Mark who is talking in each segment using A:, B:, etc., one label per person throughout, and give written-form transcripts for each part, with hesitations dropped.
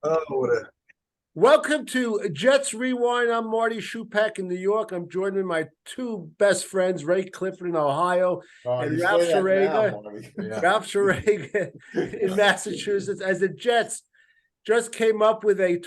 A: Oh, what a
B: Welcome to Jets Rewind. I'm Marty Schupak in New York. I'm joined with my two best friends, Ray Clifford in Ohio
C: Oh,
B: and
C: you
B: Ralph
C: say that now,
B: Sharega,
C: Marty.
A: yeah.
B: Ralph Sharega in Massachusetts, as the Jets just came up with a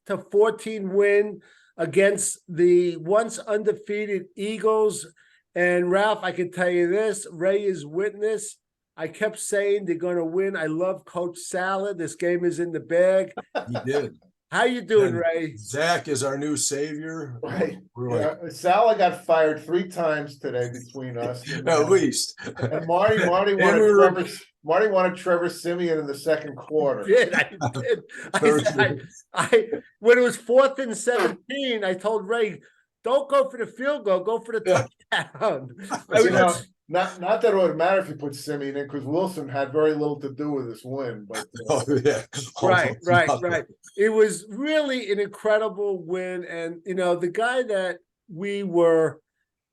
B: 20-14 win against the once undefeated Eagles. And Ralph, I can tell you this, Ray is witness. I kept saying they're going to win. I love Coach Salad. This game is in the bag.
A: He did.
B: How you doing,
A: And
B: Ray?
A: Zach is our new savior.
C: Right.
A: We're
C: Yeah,
A: like,
C: Salah got fired 3 times today between us.
A: at least.
C: And Marty
A: And
C: wanted
A: we were-
C: Trevor Simeon in the second quarter.
B: I did. I when it was 4th and 17, I told Ray, don't go for the field goal, go for the touchdown.
C: Not that it would matter if you put Simeon in, because Wilson had very little to do with this win. But
A: Oh, yeah.
B: Right. It was really an incredible win. And, the guy that we were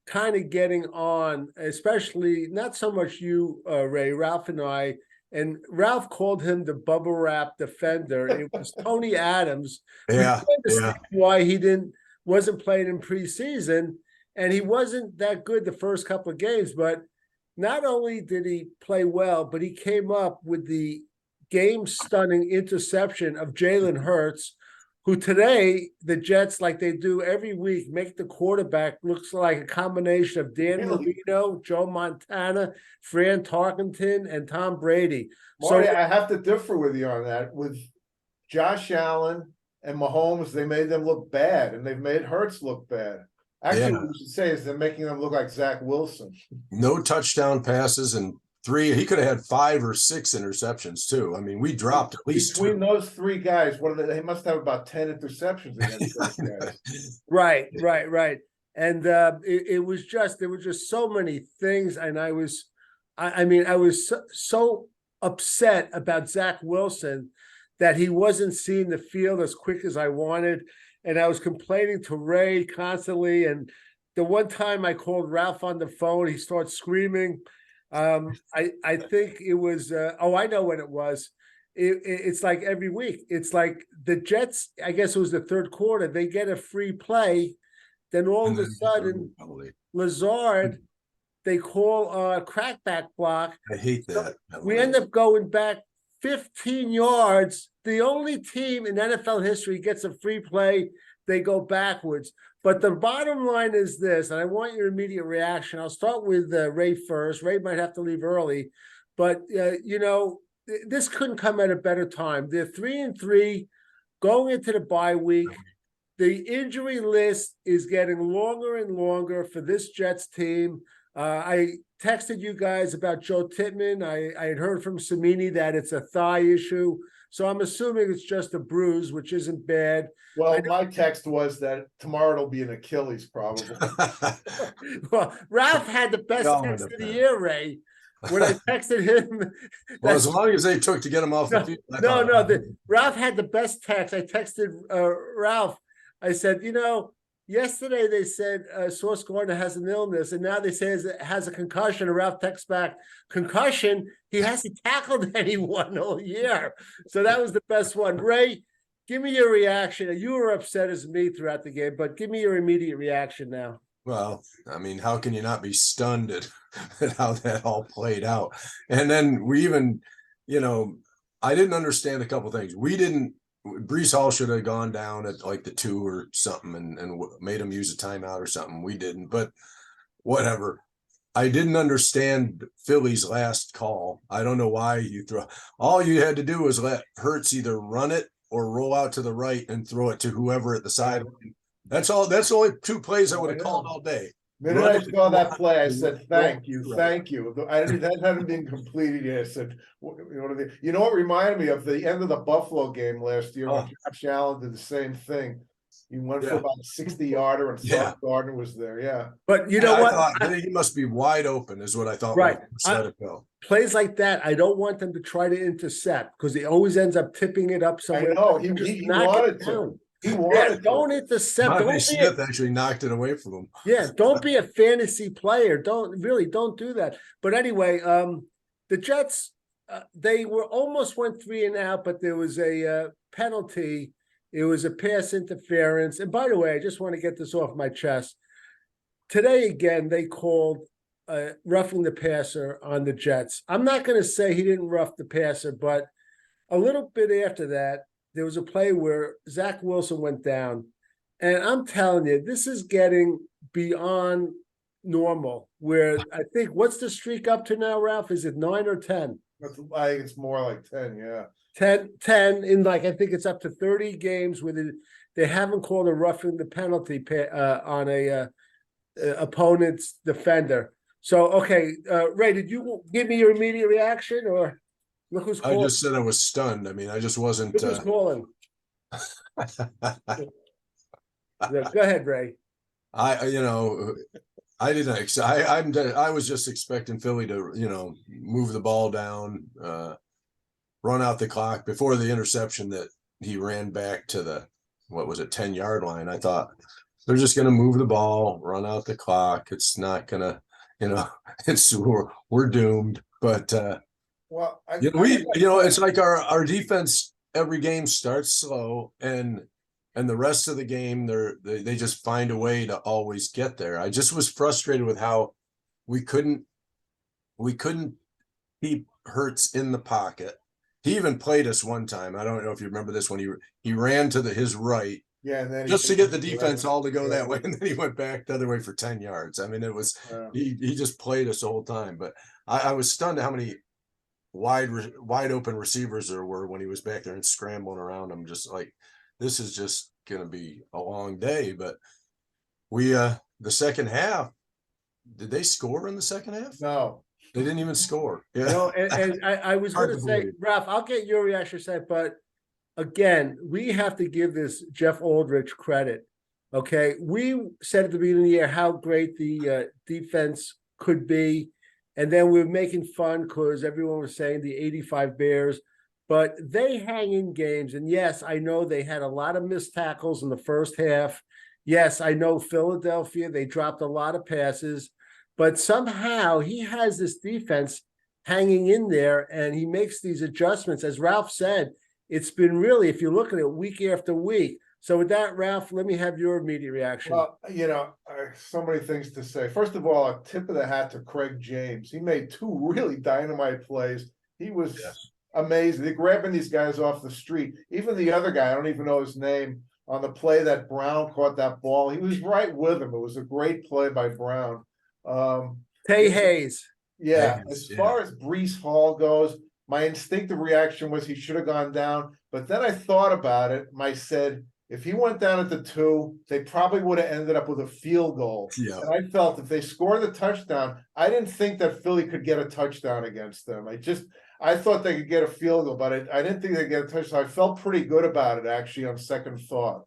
B: kind of getting on, especially not so much you, Ray, Ralph and I, and Ralph called him the bubble wrap defender. It was Tony Adams.
A: Yeah.
B: We understand why he wasn't playing in preseason, and he wasn't that good the first couple of games. But not only did he play well, but he came up with the game-stunning interception of Jalen Hurts, who today the Jets, like they do every week, make the quarterback looks like a combination of Dan Marino, Joe Montana, Fran Tarkenton, and Tom Brady.
C: Marty, I have to differ with you on that. With Josh Allen and Mahomes, they made them look bad, and they've made Hurts look bad. Actually, what we should say is they're making them look like Zach Wilson.
A: No touchdown passes and 3. He could have had 5 or 6 interceptions too. I mean, we dropped at least
C: between
A: 2.
C: those 3 guys. What are they must have about 10 interceptions against those guys.
B: Right. And there were just so many things, and I was so upset about Zach Wilson that he wasn't seeing the field as quick as I wanted. And I was complaining to Ray constantly. And the one time I called Ralph on the phone, he started screaming. I think it was, I know what it was. It's like every week. It's like the Jets, I guess it was the third quarter, they get a free play. Then all of a sudden, Lazard, they call a crackback block.
A: I hate that.
B: We end up going back 15 yards. The only team in NFL history gets a free play, they go backwards. But the bottom line is this, and I want your immediate reaction. I'll start with Ray first. Ray might have to leave early, but this couldn't come at a better time. They're 3-3 going into the bye week. The injury list is getting longer and longer for this Jets team. I texted you guys about Joe Tittman. I had heard from Samini that it's a thigh issue. So I'm assuming it's just a bruise, which isn't bad.
C: Well, my text was that tomorrow it'll be an Achilles, probably.
B: Well, Ralph had the best text of the year, Ray. When I texted him,
A: well, as long as they took to get him off the
B: field. Ralph had the best text. I texted Ralph. I said, yesterday they said Sauce Gardner has an illness, and now they say it has a concussion. And Ralph texts back, concussion? He hasn't tackled anyone all year. So that was the best one. Ray, give me your reaction. You were upset as me throughout the game, but give me your immediate reaction now.
A: Well, I mean, how can you not be stunned at how that all played out? And then we even, I didn't understand a couple things. Breece Hall should have gone down at like the 2 or something and made him use a timeout or something. We didn't, but whatever. I didn't understand Philly's last call. I don't know why all you had to do was let Hurts either run it or roll out to the right and throw it to whoever at the sideline. That's all. That's only 2 plays I would have called all day.
C: The minute I saw that play, I said, thank you. That hadn't been completed yet. I said, what reminded me of the end of the Buffalo game last year when Josh Allen did the same thing. He went for about 60-yarder and Sauce Gardner was there. Yeah.
B: But you know what?
A: I thought he must be wide open is what I thought.
B: Right.
A: Let it go.
B: Plays like that, I don't want them to try to intercept because he always ends up tipping it up somewhere.
C: I know. He wanted to.
B: Don't intercept.
A: Smith actually knocked it away from him.
B: Yeah, don't be a fantasy player. Don't do that. But anyway, the Jets they were almost went 3 and out, but there was a penalty. It was a pass interference. And by the way, I just want to get this off my chest. Today again, they called roughing the passer on the Jets. I'm not going to say he didn't rough the passer, but a little bit after that, there was a play where Zach Wilson went down. And I'm telling you, this is getting beyond normal, where I think, what's the streak up to now, Ralph? Is it 9 or 10?
C: I think it's more like 10, yeah.
B: 10 in, like, I think it's up to 30 games where they haven't called a roughing the penalty on a opponent's defender. So, okay, Ray, did you give me your immediate reaction, or look who's calling?
A: I just said I was stunned. I mean, I just wasn't.
B: Look who's calling. Go ahead, Ray.
A: I didn't. I was just expecting Philly to, move the ball down, run out the clock before the interception that he ran back to the 10-yard line. I thought they're just going to move the ball, run out the clock. It's not going to, we're doomed. But
C: well,
A: it's like our defense. Every game starts slow, and the rest of the game they just find a way to always get there. I just was frustrated with how we couldn't keep Hurts in the pocket. He even played us one time. I don't know if you remember this, when he ran to his right.
C: Yeah, and then
A: just to get the defense all to go that way, and then he went back the other way for 10 yards. I mean, it was he just played us the whole time. But I was stunned at how many wide open receivers there were when he was back there and scrambling around. I'm just like, this is just gonna be a long day. But we the second half, did they score in the second half?
C: No.
A: They didn't even score. Yeah.
B: No, and I was going to say, Ralph, I'll get your reaction set, but again, we have to give this Jeff Aldrich credit. Okay, we said at the beginning of the year how great the defense could be, and then we were making fun because everyone was saying the 85 Bears, but they hang in games. And yes, I know they had a lot of missed tackles in the first half. Yes, I know Philadelphia, they dropped a lot of passes. But somehow he has this defense hanging in there, and he makes these adjustments. As Ralph said, it's been really, if you look at it week after week. So with that, Ralph, let me have your immediate reaction.
C: Well, so many things to say. First of all, a tip of the hat to Craig James. He made 2 really dynamite plays. He was amazing. They're grabbing these guys off the street. Even the other guy, I don't even know his name, on the play that Brown caught that ball. He was right with him. It was a great play by Brown.
B: Tay Hayes.
C: Yeah, as far as Breece Hall goes, my instinctive reaction was he should have gone down. But then I thought about it, and I said, if he went down at the 2, they probably would have ended up with a field goal.
A: Yeah.
C: And I felt if they scored the touchdown, I didn't think that Philly could get a touchdown against them. I thought they could get a field goal, but I didn't think they'd get a touchdown. I felt pretty good about it, actually, on second thought.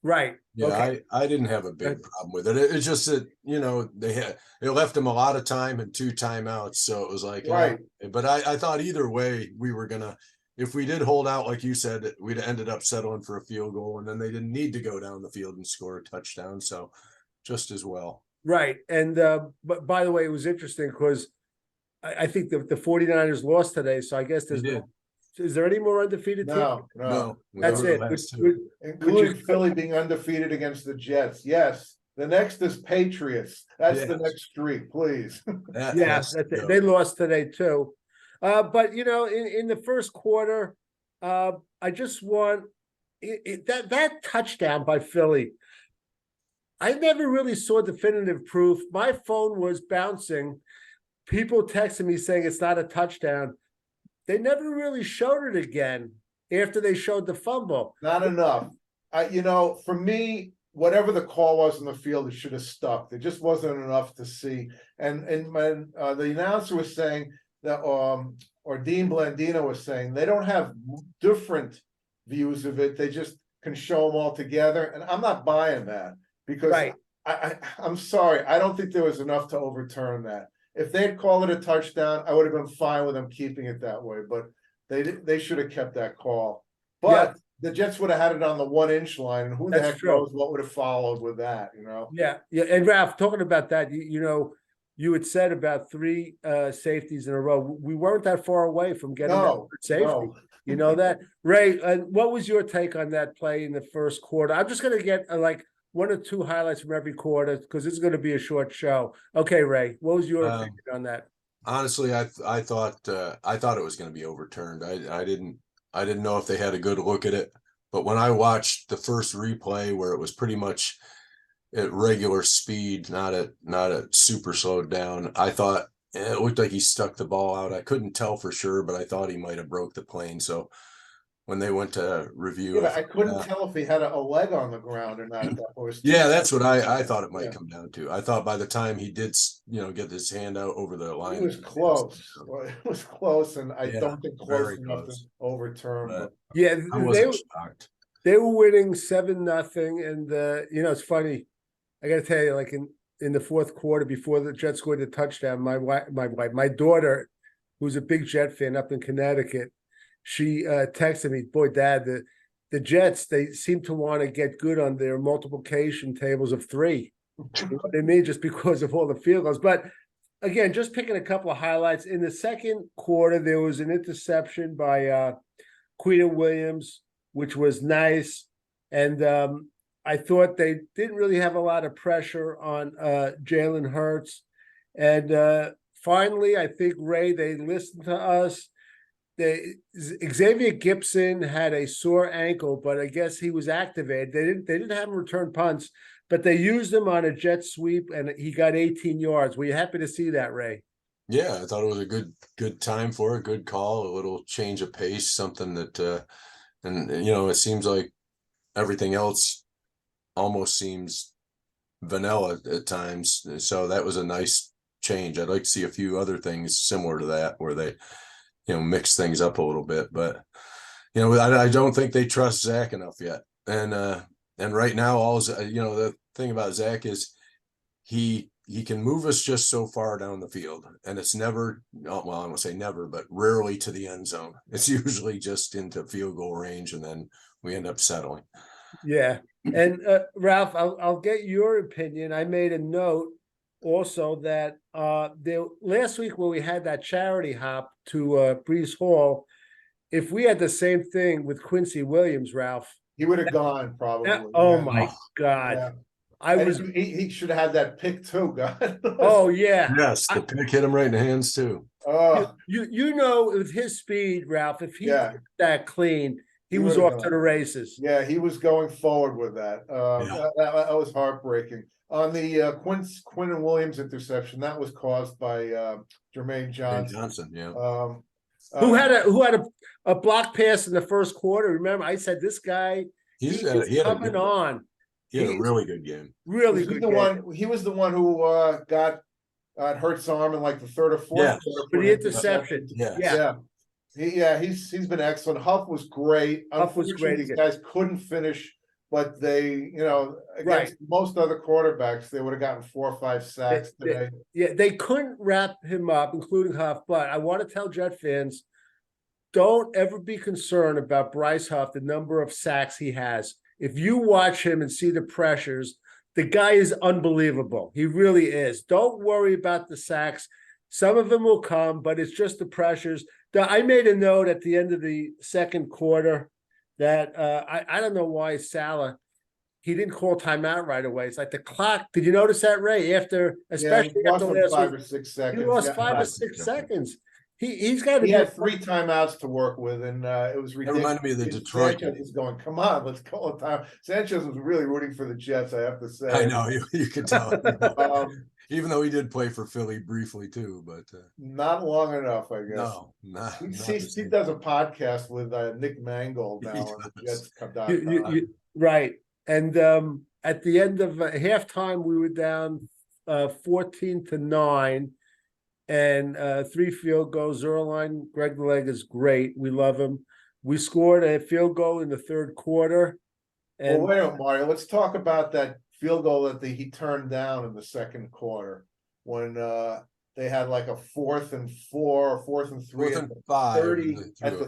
B: Right.
A: Yeah,
B: okay.
A: I didn't have a big problem with it. It's just that, they left him a lot of time and 2 timeouts. So it was like,
C: right.
A: But I thought either way, we were going to, if we did hold out, like you said, we'd ended up settling for a field goal, and then they didn't need to go down the field and score a touchdown. So just as well.
B: Right. And, but by the way, it was interesting because I think the 49ers lost today. So I guess is there any more undefeated teams?
C: No.
B: That's it.
C: Including Philly being undefeated against the Jets. Yes. The next is Patriots. That's the next streak, please.
B: That's it. They lost today too. But in the first quarter, I just want that touchdown by Philly. I never really saw definitive proof. My phone was bouncing. People texting me saying it's not a touchdown. They never really showed it again after they showed the fumble.
C: Not enough. For me, whatever the call was in the field, it should have stuck. There just wasn't enough to see. And when the announcer was saying that, or Dean Blandino was saying, they don't have different views of it. They just can show them all together. And I'm not buying that because I'm sorry. I don't think there was enough to overturn that. If they'd called it a touchdown, I would have been fine with them keeping it that way. But they should have kept that call. But the Jets would have had it on the 1-inch line, and who the heck knows what would have followed with that,
B: Yeah. And Ralph, talking about that, you had said about 3 safeties in a row. We weren't that far away from getting that
C: No,
B: safety.
C: no.
B: You know that, Ray? What was your take on that play in the first quarter? I'm just going to get like 1 or 2 highlights from every quarter because this is going to be a short show. Okay, Ray, what was your opinion on that?
A: Honestly, I thought it was going to be overturned. I didn't know if they had a good look at it, but when I watched the first replay where it was pretty much at regular speed, not at super slowed down, I thought it looked like he stuck the ball out. I couldn't tell for sure, but I thought he might have broke the plane. So when they went to review,
C: Yeah, I couldn't tell if he had a leg on the ground or not at that point.
A: Yeah, that's what I thought it might come down to. I thought by the time he did, get his hand out over the line,
C: it was close. It was close, and I
A: Yeah,
C: don't think
A: very
C: close enough to
A: close.
C: overturn.
A: But
B: Yeah,
A: I wasn't shocked.
B: they were winning 7-0, and it's funny. I got to tell you, like in the fourth quarter, before the Jets scored the touchdown, my daughter, who's a big Jet fan up in Connecticut, she texted me, "Boy, Dad, the Jets, they seem to want to get good on their multiplication tables of 3. You know what I mean? Just because of all the field goals." But again, just picking a couple of highlights. In the second quarter, there was an interception by Queen Williams, which was nice. And I thought they didn't really have a lot of pressure on Jalen Hurts. And finally, I think, Ray, they listened to us. Xavier Gibson had a sore ankle, but I guess he was activated. They didn't have him return punts, but they used him on a jet sweep, and he got 18 yards. Were you happy to see that, Ray?
A: Yeah, I thought it was a good time for a good call, a little change of pace, something that and it seems like everything else almost seems vanilla at times. So that was a nice change. I'd like to see a few other things similar to that where they mix things up a little bit, but I don't think they trust Zach enough yet. And right now, the thing about Zach is he can move us just so far down the field, and it's never, well, I won't say never, but rarely to the end zone. It's usually just into field goal range, and then we end up settling.
B: Yeah. And Ralph, I'll get your opinion. I made a note also that last week when we had that charity hop to Brees Hall, if we had the same thing with Quincy Williams, Ralph,
C: he would have gone probably.
B: Oh my God.
C: Yeah. He should have had that pick too, God.
B: Oh yeah.
A: Yes, the pick hit him right in the hands too.
B: With his speed, Ralph, if he did that clean, he was off to the races.
C: Yeah, he was going forward with that. That was heartbreaking. On the Quinn and Williams interception, that was caused by Jermaine Johnson.
A: Yeah.
B: Who had a block pass in the first quarter. Remember, I said this guy he's coming on.
A: He had a really good game.
B: Really good game.
C: He was the one who got Hurt's arm in like the third or fourth quarter
B: for the interception.
C: He's been excellent. Huff was great.
B: Huff was great.
C: These guys couldn't finish, but they, against most other quarterbacks, they would have gotten 4 or 5 sacks today.
B: They couldn't wrap him up, including Huff. But I want to tell Jet fans, don't ever be concerned about Bryce Huff, the number of sacks he has. If you watch him and see the pressures, the guy is unbelievable. He really is. Don't worry about the sacks. Some of them will come, but it's just the pressures. I made a note at the end of the second quarter that I don't know why Salah, he didn't call timeout right away. It's like the clock. Did you notice that, Ray? Especially after last
C: 5 or 6 seconds.
B: He lost 5 or 6 seconds. He had
C: 3 timeouts to work with, and it was ridiculous.
A: It reminded me of the Detroit.
C: Sanchez was going, come on, let's call a time. Sanchez was really rooting for the Jets, I have to say.
A: I know, you could tell. Even though he did play for Philly briefly too, but
C: not long enough, I guess.
A: No, not.
C: He does a podcast with Nick Mangold now on the Jets.
B: Right, and at the end of halftime, we were down 14-9. And 3 field goals. Zerline, Greg Leg is great. We love him. We scored a field goal in the third quarter.
C: And wait a minute, Mario. Let's talk about that field goal that he turned down in the second quarter when they had like a 4th and 4 or 4th and 3
A: 4th and 5
C: at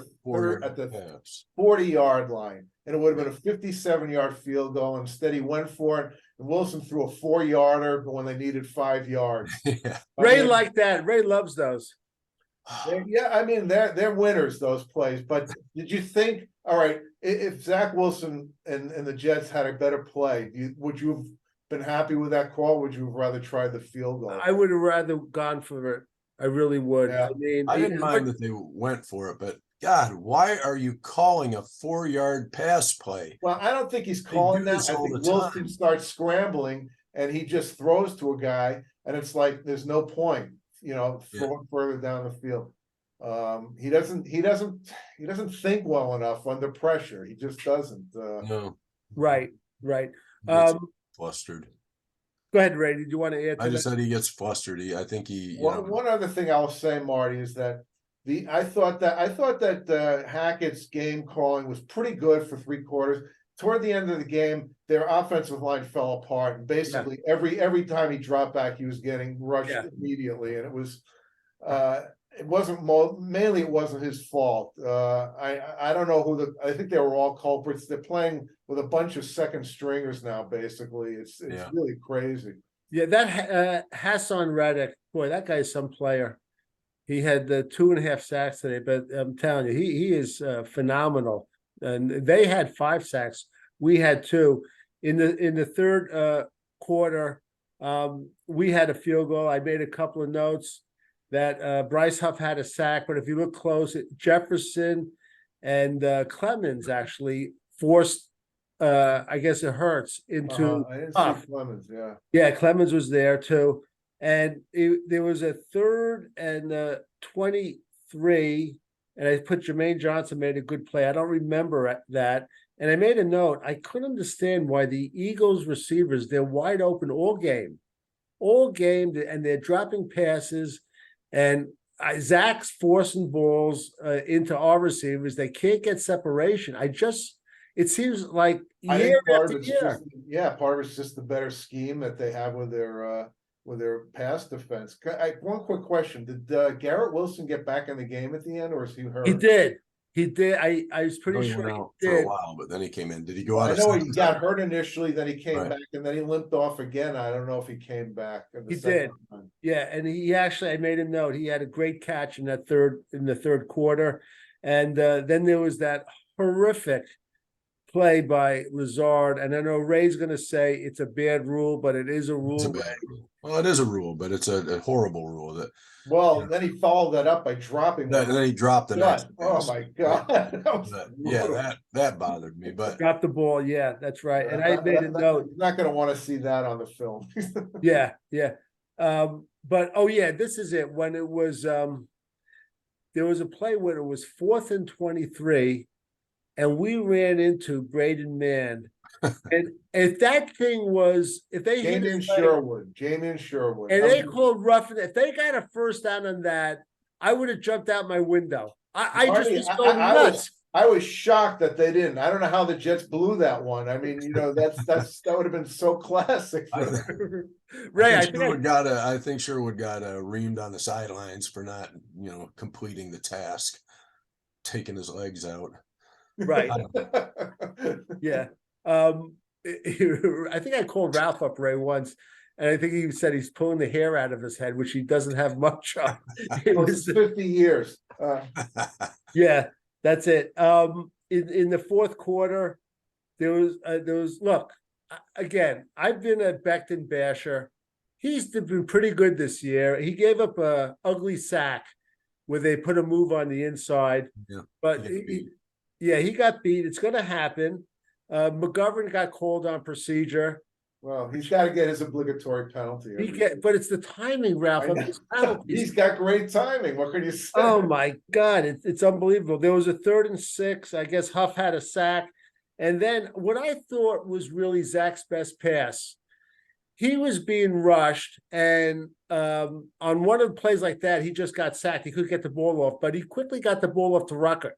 C: the 40-yard line. and it would have been a 57-yard field goal. Instead, he went for it, and Wilson threw a 4-yarder when they needed 5 yards.
A: Yeah.
B: Ray liked that. Ray loves those.
C: Yeah, I mean, they're winners, those plays. But did you think, all right, if Zach Wilson and the Jets had a better play, would you have been happy with that call? Would you have rather tried the field goal?
B: I would have rather gone for it. I really would.
C: Yeah.
B: I mean,
A: I didn't mind that they went for it, but God, why are you calling a 4-yard pass play?
C: Well, I don't think he's
A: They
C: calling
A: do
C: that.
A: this
C: I
A: all
C: think
A: the
C: Wilson
A: time.
C: starts scrambling and he just throws to a guy, and it's like there's no point, throwing further down the field. He doesn't think well enough under pressure. He just doesn't.
A: No,
B: right.
A: he gets
B: Um,
A: flustered.
B: go ahead, Ray. Did you want to add to
A: I just
B: that?
A: said he gets flustered. I think he.
C: One other thing I'll say, Marty, is that I thought that Hackett's game calling was pretty good for 3 quarters. Toward the end of the game, their offensive line fell apart, and basically every time he dropped back, he was getting rushed immediately, and it was it wasn't mainly it wasn't his fault. I don't know I think they were all culprits. They're playing with a bunch of second stringers now. Basically, it's really crazy.
B: Yeah, that Hassan Reddick, boy, that guy's some player. He had 2.5 sacks today, but I'm telling you, he is phenomenal. And they had 5 sacks. We had 2 in the third quarter. We had a field goal. I made a couple of notes that Bryce Huff had a sack, but if you look close, Jefferson and Clemens actually forced. I guess it hurts into.
C: I didn't
B: Huff.
C: see Clemens. Yeah.
B: Yeah, Clemens was there too, and there was a 3rd and 23, and I put Jermaine Johnson made a good play. I don't remember that, and I made a note. I couldn't understand why the Eagles receivers, they're wide open all game, and they're dropping passes, and Zach's forcing balls into our receivers. They can't get separation. It seems like year after year.
C: Part of it's just the better scheme that they have with their pass defense. One quick question: did Garrett Wilson get back in the game at the end, or is he hurt?
B: He did. I was pretty
A: He
B: sure
A: went
B: he
A: out
B: did.
A: for a while, but then he came in. Did he go out?
C: I know he got hurt initially, then he came
A: Right.
C: back, and then he limped off again. I don't know if he came back.
B: He did. Yeah, and he actually, I made a note. He had a great catch in the third quarter, and then there was that horrific play by Lazard. And I know Ray's going to say it's a bad rule, but it is a rule.
A: Well, it is a rule, but it's a horrible rule that.
C: Well, then he followed that up by dropping.
A: And then he dropped the next.
C: Oh my God!
A: That bothered me. But
B: dropped the ball. Yeah, that's right. And I made a note.
C: You're not going to want to see that on the film.
B: Yeah. But this is it. When it was there was a play when it was 4th and 23, and we ran into Braden Mann. And if they
C: Jamie Sherwood,
B: and they called roughing, if they got a first down on that, I would have jumped out my window. I just was going nuts.
C: I was shocked that they didn't. I don't know how the Jets blew that one. I mean, that would have been so classic.
B: Ray,
A: I think Sherwood got reamed on the sidelines for not, completing the task, taking his legs out.
B: Right. Yeah. I think I called Ralph up, Ray, once, and I think he said he's pulling the hair out of his head, which he doesn't have much of.
C: It was 50 years.
B: Yeah, that's it. In the fourth quarter, there was look, again, I've been a Becton basher. He's been pretty good this year. He gave up a ugly sack where they put a move on the inside, but he got beat. It's going to happen. McGovern got called on procedure.
C: Well, he's got to get his obligatory penalty.
B: But it's the timing, Ralph.
C: He's got great timing. What can you say?
B: Oh my God, it's unbelievable. There was a 3rd and 6. I guess Huff had a sack, and then what I thought was really Zach's best pass. He was being rushed, and on one of the plays like that, he just got sacked. He couldn't get the ball off, but he quickly got the ball off to Ruckert.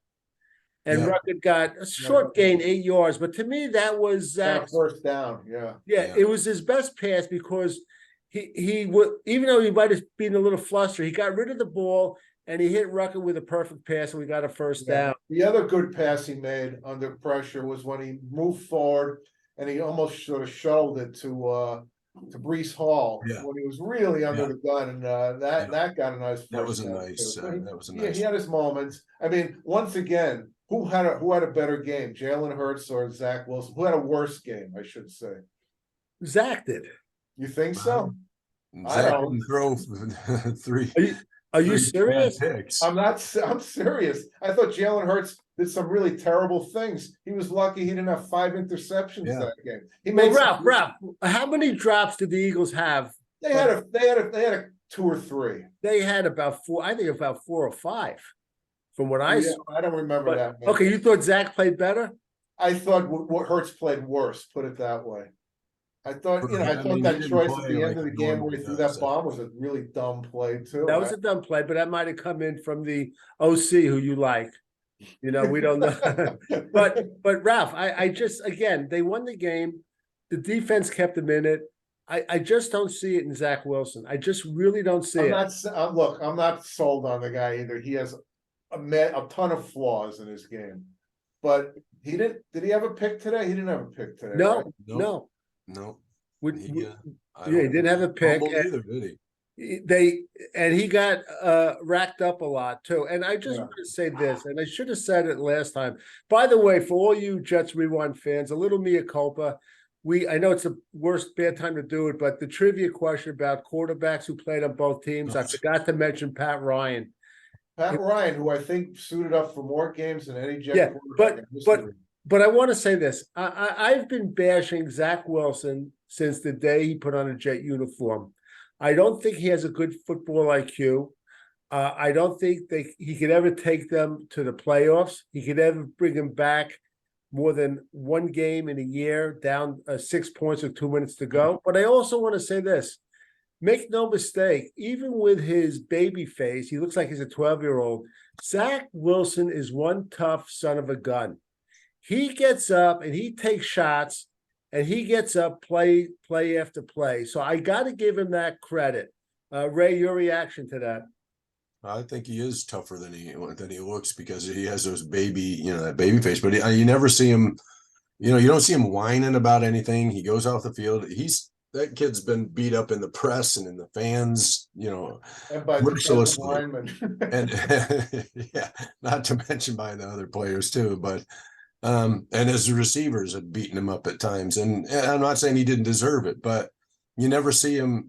B: And Ruckert got a short gain, 8 yards. But to me, that was Zach's
C: first down.
B: Yeah, it was his best pass because he would, even though he might have been a little flustered, he got rid of the ball and he hit Rucker with a perfect pass, and we got a first down.
C: The other good pass he made under pressure was when he moved forward and he almost sort of shuttled it to Brees Hall when he was really under the gun, and that got a nice first
A: That was a
C: down,
A: nice.
C: too.
A: That was a
C: Yeah,
A: nice.
C: he had his moments. I mean, once again, who had a better game, Jalen Hurts or Zach Wilson? Who had a worse game, I should say?
B: Zach did.
C: You think so?
A: Zach didn't throw three.
B: Are you serious?
A: Picks.
C: I'm serious. I thought Jalen Hurts did some really terrible things. He was lucky he didn't have 5 interceptions that game. He made
B: Ralph, how many drops did the Eagles have?
C: They had a 2 or 3.
B: They had about 4. I think about 4 or 5, from what I saw.
C: I don't remember that.
B: Okay, you thought Zach played better?
C: I thought what Hurts played worse. Put it that way. I thought that choice at the end of the game where he threw that bomb was a really dumb play too.
B: That was a dumb play, but that might have come in from the OC who you like. We don't know. but Ralph, I just, again, they won the game. The defense kept them in it. I just don't see it in Zach Wilson. I just really don't see it.
C: Look, I'm not sold on the guy either. He has a ton of flaws in his game, but did he have a pick today? He didn't have a pick today.
B: No,
C: right?
B: no.
A: No.
B: He
A: He
B: didn't have a pick.
A: Either, did
B: he? He got racked up a lot too. And I just want to say this, and I should have said it last time. By the way, for all you Jets Rewind fans, a little mea culpa. I know it's the bad time to do it, but the trivia question about quarterbacks who played on both teams, I forgot to mention Pat Ryan.
C: Pat Ryan, who I think suited up for more games than any Jet quarterback.
B: But I want to say this. I've been bashing Zach Wilson since the day he put on a Jet uniform. I don't think he has a good football IQ. I don't think he could ever take them to the playoffs. He could ever bring them back more than one game in a year, down 6 points with 2 minutes to go. But I also want to say this. Make no mistake, even with his baby face, he looks like he's a 12-year-old. Zach Wilson is one tough son of a gun. He gets up and he takes shots, and he gets up play after play. So I got to give him that credit. Ray, your reaction to that?
A: I think he is tougher than he looks because he has those that baby face. But you never see him. You don't see him whining about anything. He goes off the field. That kid's been beat up in the press and in the fans.
C: And by
A: mercilessly.
C: and
A: yeah, not to mention by the other players too, but. And his receivers had beaten him up at times. And I'm not saying he didn't deserve it, but you never see him,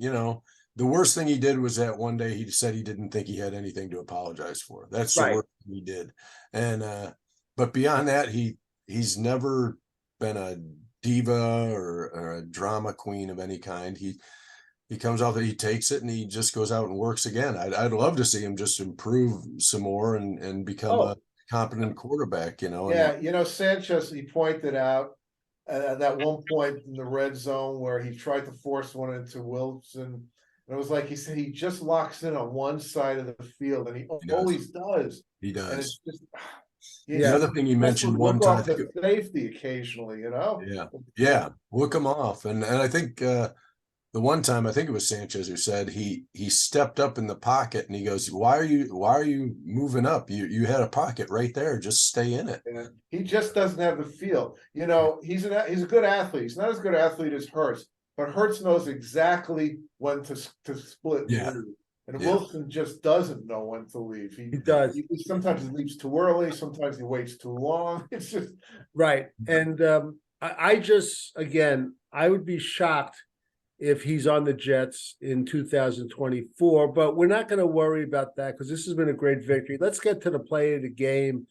A: the worst thing he did was that one day he said he didn't think he had anything to apologize for. That's the worst thing he did. And, but beyond that, he's never been a diva or a drama queen of any kind. He comes out he takes it and he just goes out and works again. I'd love to see him just improve some more and become a competent quarterback,
C: Sanchez, he pointed out at that one point in the red zone where he tried to force one into Wilson. And it was like he said he just locks in on one side of the field, and he always does.
A: He does.
C: And it's just
A: the other thing you mentioned one time,
C: the safety occasionally,
A: Yeah, look him off, and I think the one time I think it was Sanchez who said he stepped up in the pocket and he goes, why are you moving up? You had a pocket right there. Just stay in it.
C: Yeah. He just doesn't have the feel. He's a good athlete. He's not as good an athlete as Hurts, but Hurts knows exactly when to split.
A: Yeah.
C: And Wilson just doesn't know when to leave.
B: He does.
C: Sometimes he leaves too early. Sometimes he waits too long. It's just
B: right. And I just, again, I would be shocked if he's on the Jets in 2024, but we're not going to worry about that because this has been a great victory. Let's get to the play of the game.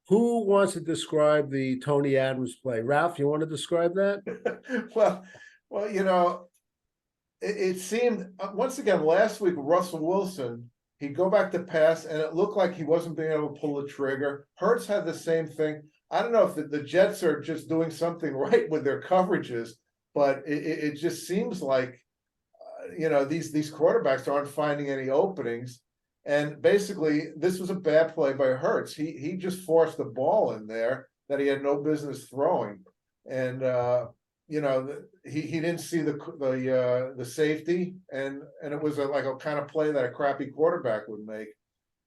B: Who wants to describe the Tony Adams play? Ralph, you want to describe that?
C: well, it seemed once again last week Russell Wilson, he'd go back to pass and it looked like he wasn't being able to pull the trigger. Hurts had the same thing. I don't know if the Jets are just doing something right with their coverages, but it just seems like, these quarterbacks aren't finding any openings. And basically, this was a bad play by Hurts. He just forced the ball in there that he had no business throwing. And, he didn't see the safety. And it was like a kind of play that a crappy quarterback would make.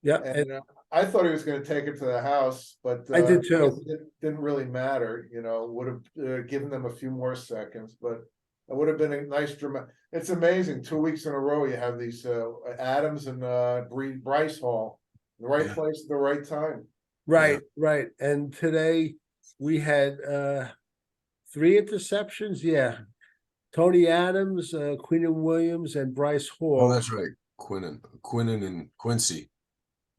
B: Yeah,
C: And I thought he was going to take it to the house, but
B: I did
C: guess
B: too.
C: it didn't really matter. Would have given them a few more seconds, but it would have been a nice dramatic. It's amazing. 2 weeks in a row, you have these Adams and Bryce Hall, the right place at the right time.
B: Right, right. And today we had 3 interceptions. Yeah. Tony Adams, Quinton Williams, and Bryce
A: Oh,
B: Hall.
A: that's right. Quinnen and Quincy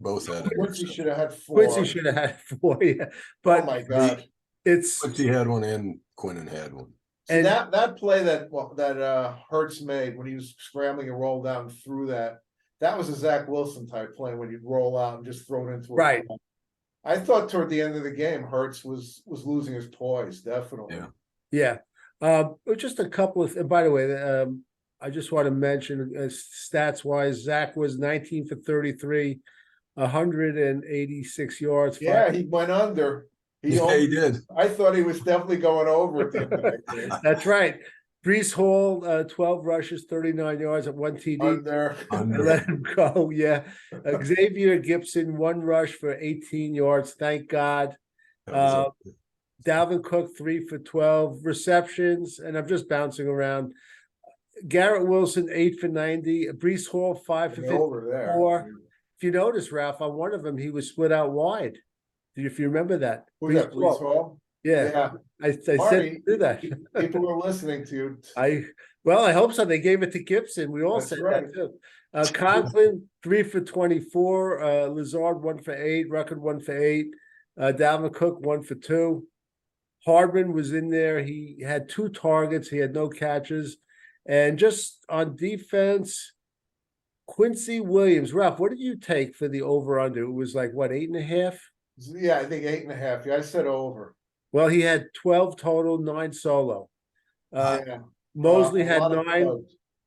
A: both had
C: Quincy
A: interceptions.
C: should have had 4.
B: Quincy should have had 4, yeah. But
C: Oh my God.
B: it's
A: Quincy had one and Quinnen had one.
C: See,
B: And-
C: that play that Hurts made when he was scrambling and rolled down through that was a Zach Wilson type play when you'd roll out and just throw it into a
B: Right.
C: ball. I thought toward the end of the game, Hurts was losing his poise, definitely.
A: Yeah.
B: just a couple of, and by the way, I just want to mention stats wise, Zach was 19 for 33, 186 yards.
C: Yeah, he went under.
A: He did.
C: I thought he was definitely going over at the end of that game.
B: That's right. Brees Hall, 12 rushes, 39 yards at 1 TD.
C: Under.
B: Let him go. Yeah. Xavier Gibson, 1 rush for 18 yards. Thank God. Dalvin Cook, 3 for 12 receptions. And I'm just bouncing around. Garrett Wilson, 8 for 90. Brees Hall, 5 for 54. If you notice, Ralph, on one of them, he was split out wide. If you remember that.
C: Who's that, Brees Hall?
B: Yeah. I
C: Marty,
B: said do that.
C: People are listening to you.
B: I hope so. They gave it to Gibson. We all said that too. Conklin, 3 for 24. Lazard, 1 for 8. Ruckert, 1 for 8. Dalvin Cook, 1 for 2. Hardman was in there. He had 2 targets. He had no catches. And just on defense, Quincy Williams. Ralph, what did you take for the over-under? It was like, what, 8.5?
C: Yeah, I think 8.5. Yeah, I said over.
B: Well, he had 12 total, 9 solo. Mosley had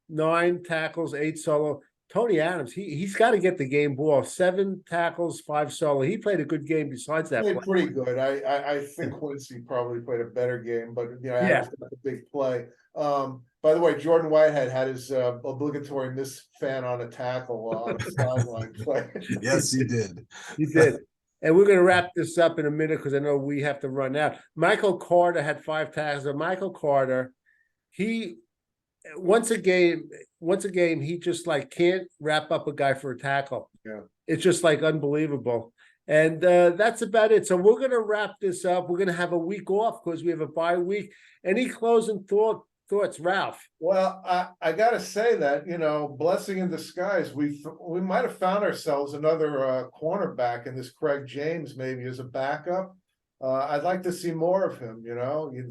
B: 9 tackles, 8 solo. Tony Adams, he's got to get the game ball. 7 tackles, 5 solo. He played a good game besides that.
C: Played pretty good. I think Quincy probably played a better game, but Adams got a big play. By the way, Jordan Whitehead had his obligatory miss fan on a tackle on a sideline play.
A: Yes, he did.
B: He did. And we're going to wrap this up in a minute because I know we have to run out. Michael Carter had 5 tackles. And Michael Carter, he once a game, he just like can't wrap up a guy for a tackle.
C: Yeah.
B: It's just like unbelievable. And that's about it. So we're going to wrap this up. We're going to have a week off because we have a bye week. Any closing thoughts, Ralph?
C: Well, I got to say that, blessing in disguise, we might have found ourselves another cornerback in this Craig James, maybe as a backup. I'd like to see more of him,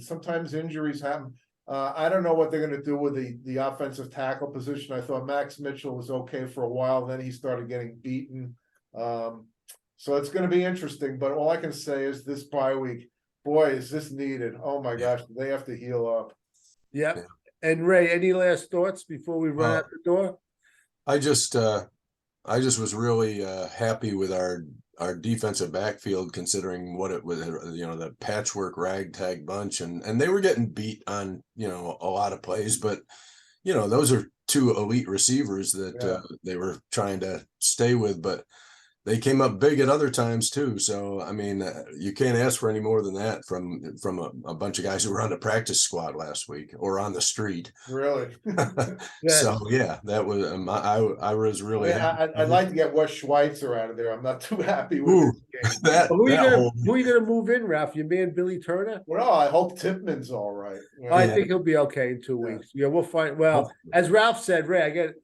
C: sometimes injuries happen. I don't know what they're going to do with the offensive tackle position. I thought Max Mitchell was okay for a while. Then he started getting beaten. So it's going to be interesting. But all I can say is this bye week, boy, is this needed. Oh, my gosh, they have to heal up.
B: Yep. Yeah. And Ray, any last thoughts before we run out the door?
A: I just was really happy with our defensive backfield, considering what it was, the patchwork ragtag bunch, and they were getting beat on, a lot of plays, but those are 2 elite receivers that they were trying to stay with, but they came up big at other times too. So, I mean, you can't ask for any more than that from a bunch of guys who were on the practice squad last week or on the street.
C: Really?
A: So, yeah, that was, I was really happy.
C: I'd like to get Wes Schweitzer out of there. I'm not too happy with this game.
B: Who are you going to move in, Ralph? Your man, Billy Turner?
C: Well, I hope Tipman's all right.
B: I think he'll be okay in 2 weeks. Yeah, we'll find. Well, as Ralph said, Ray,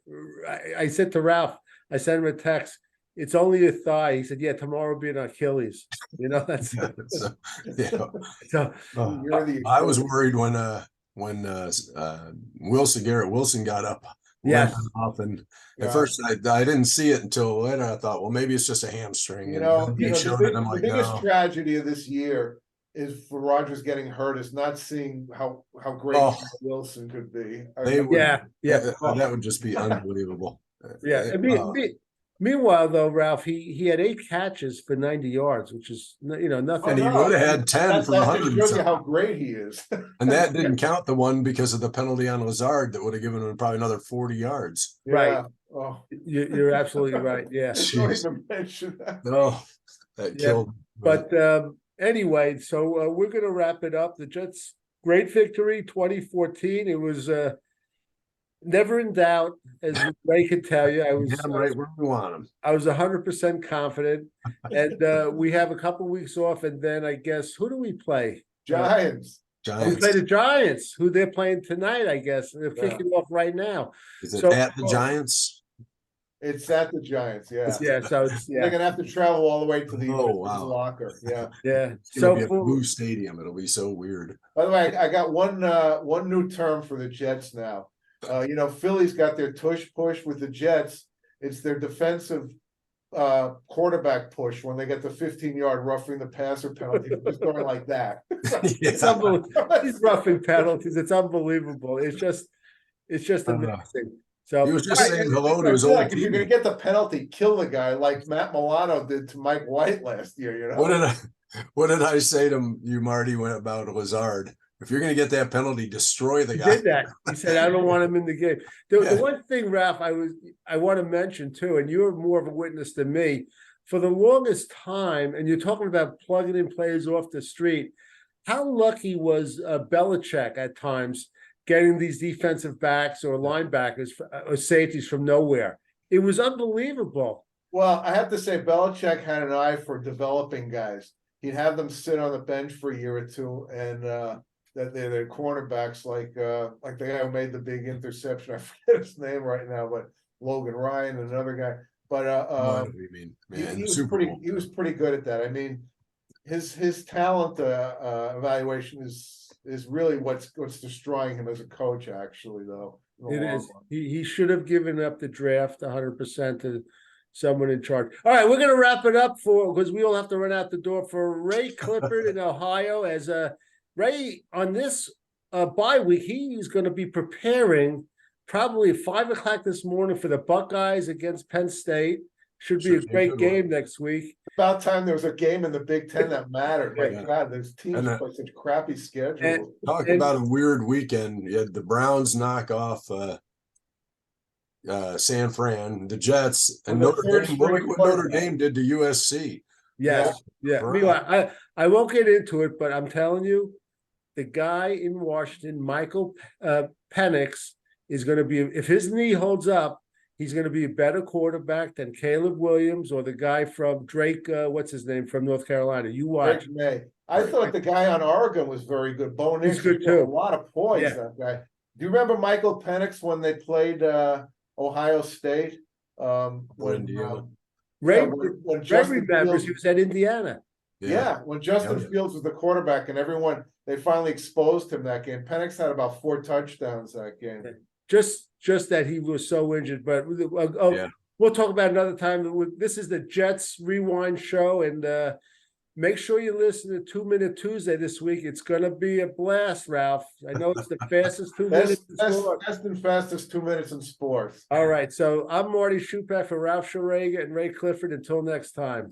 B: I said to Ralph, I sent him a text. It's only a thigh. He said, "Yeah, tomorrow will be an Achilles." That's
A: so. I was worried when Garrett Wilson got up. Off, and at first I didn't see it until later. I thought, well, maybe it's just a hamstring.
C: The biggest tragedy of this year is for Rodgers getting hurt is not seeing how great Wilson could be.
A: That would just be unbelievable.
B: Yeah, Meanwhile, though, Ralph, he had 8 catches for 90 yards, which is nothing.
A: And he would have had 10 for
C: that
A: 100
C: just
A: and
C: shows you
A: something.
C: how great he is.
A: And that didn't count the one because of the penalty on Lazard that would have given him probably another 40 yards.
B: Right.
C: Yeah. Oh,
B: You're absolutely right. Yeah.
C: don't
A: Jeez.
C: even mention that.
A: No, that
B: Yeah,
A: killed.
B: But anyway, so we're going to wrap it up. The Jets, great victory, 2014. It was never in doubt, as Ray could tell you. I was
A: Damn right where we want him.
B: I was 100% confident, and we have a couple weeks off, and then I guess who do we play?
C: Giants.
B: We
A: Giants.
B: play the Giants, who they're playing tonight. I guess they're kicking off right now.
A: Is it
B: So-
A: at the Giants?
C: It's at the Giants, yeah.
B: Yeah, so
C: They're gonna have to travel all the way to the
A: Oh,
C: his
A: wow.
C: locker, yeah.
B: yeah.
A: It's gonna be a
B: So
A: blue stadium. It'll be so weird.
C: By the way, I got one new term for the Jets now. Philly's got their tush push with the Jets. It's their defensive quarterback push when they get the 15-yard roughing the passer penalty, just going like that.
B: it's unbelievable. These roughing penalties, it's unbelievable. It's just amazing. So
A: He was just
C: Right,
A: saying
C: and
A: hello to
C: I
A: his
C: feel
A: old
C: like if you're gonna
A: teammate.
C: get the penalty, kill the guy like Matt Milano did to Mike White last year, you know?
A: What did I say to you, Marty, when about Lazard? If you're going to get that penalty, destroy the
B: he
A: guy.
B: did that. He said, "I don't want him in the game." The
A: Yeah.
B: one thing, Ralph, I want to mention too, and you're more of a witness than me. For the longest time, and you're talking about plugging in players off the street. How lucky was Belichick at times getting these defensive backs or linebackers or safeties from nowhere? It was unbelievable.
C: Well, I have to say Belichick had an eye for developing guys. He'd have them sit on the bench for a year or two, and that they're cornerbacks like the guy who made the big interception. I forget his name right now, but Logan Ryan, another guy. But
A: What do you mean, man?
C: he was
A: Super
C: pretty
A: Bowl.
C: he was pretty good at that. I mean, his talent evaluation is really what's destroying him as a coach. Actually, though, in the
B: It
C: long
B: is.
C: run.
B: He should have given up the draft 100% to someone in charge. All right, we're gonna wrap it up because we all have to run out the door for Ray Clifford in Ohio. As Ray on this bye week, he's going to be preparing probably at 5 o'clock this morning for the Buckeyes against Penn State. Should be a
A: Should be a
B: great
A: good
B: game
A: one.
B: next week.
C: About time there was a game in the Big Ten that mattered. My
A: Yeah.
C: God, those teams
A: And,
C: play such crappy schedules.
B: and-
A: Talk
B: And-
A: about a weird weekend. You had the Browns knock off San Fran, the Jets, and
C: And the
A: Notre
C: third
A: Dame. Look
C: string
A: what Notre
C: quarterback.
A: Dame did to USC.
B: Yes, yeah.
A: Right.
B: Meanwhile, I won't get into it, but I'm telling you, the guy in Washington, Michael Penix, is going to be, if his knee holds up, he's going to be a better quarterback than Caleb Williams or the guy from Drake. What's his name from North Carolina? You watch.
C: Drake May. I thought the guy on Oregon was very good. Bo
B: He's
C: Nix
B: good
C: scored
B: too.
C: a lot of points.
B: Yeah.
C: That guy. Do you remember Michael Penix when they played Ohio State? When
A: Indiana.
B: Ray,
C: when
B: Ray
C: Justin
B: remembers
C: Fields,
B: he was at Indiana.
C: yeah, when Justin
A: Yeah.
C: Fields was the quarterback and everyone they finally exposed him that game. Penix had about 4 touchdowns that game.
B: Just that he was so injured. But
A: Yeah.
B: we'll talk about another time. This is the Jets Rewind show, and make sure you listen to 2 Minute Tuesday this week. It's going to be a blast, Ralph. I know it's the fastest 2 minutes.
C: Best and fastest 2 minutes in sports.
B: All right, so I'm Marty Schupak for Ralph Schrager and Ray Clifford. Until next time.